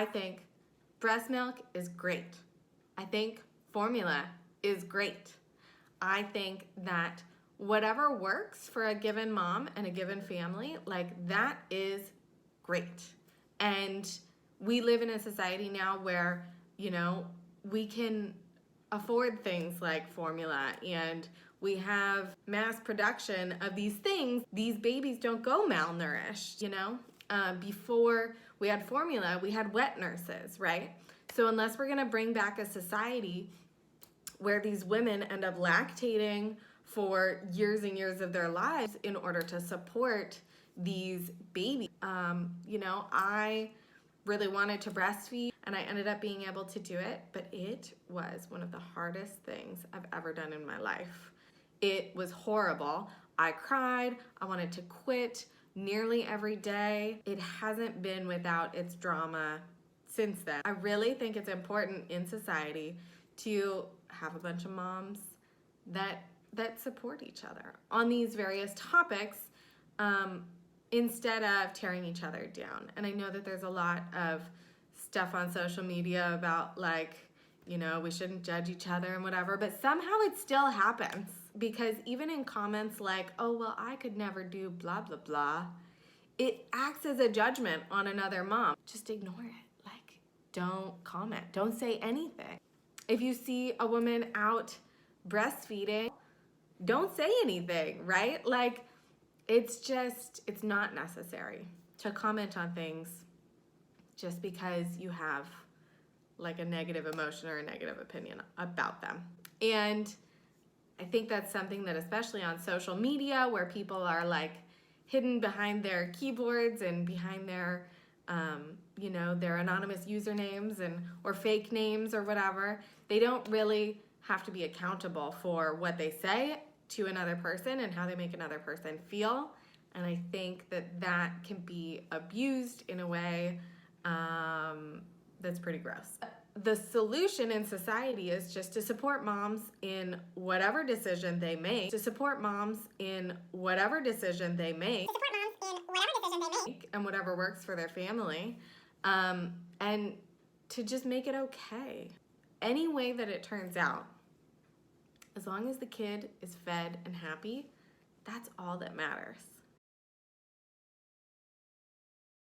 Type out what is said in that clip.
I think breast milk is great. I think formula is great. I think that whatever works for a given mom and a given family, like that is great. And we live in a society now where, you know, we can afford things like formula, and we have mass production of these things. These babies don't go malnourished, you know? Before we had formula, we had wet nurses, right? So unless we're gonna bring back a society where these women end up lactating for years and years of their lives in order to support these babies, you know, I really wanted to breastfeed and I ended up being able to do it, but it was one of the hardest things I've ever done in my life. It was horrible. I cried, I wanted to quit nearly every day. It hasn't been without its drama since then. I really think it's important in society to have a bunch of moms that support each other on these various topics, instead of tearing each other down. And I know that there's a lot of stuff on social media about, like, you know, we shouldn't judge each other and whatever, but somehow it still happens, because even in comments like, oh, well, I could never do blah, blah, blah, it acts as a judgment on another mom. Just ignore it. Like, don't comment, don't say anything. If you see a woman out breastfeeding, don't say anything, right? Like, it's not necessary to comment on things just because you have like a negative emotion or a negative opinion about them. And I think that's something that, especially on social media, where people are like hidden behind their keyboards and behind their you know, their anonymous usernames or fake names or whatever, they don't really have to be accountable for what they say to another person and how they make another person feel. And I think that can be abused in a way that's pretty gross. The solution in society is just to support moms in whatever decision they make, to support moms in whatever decision they make, and whatever works for their family, and to just make it okay. Any way that it turns out, as long as the kid is fed and happy, that's all that matters.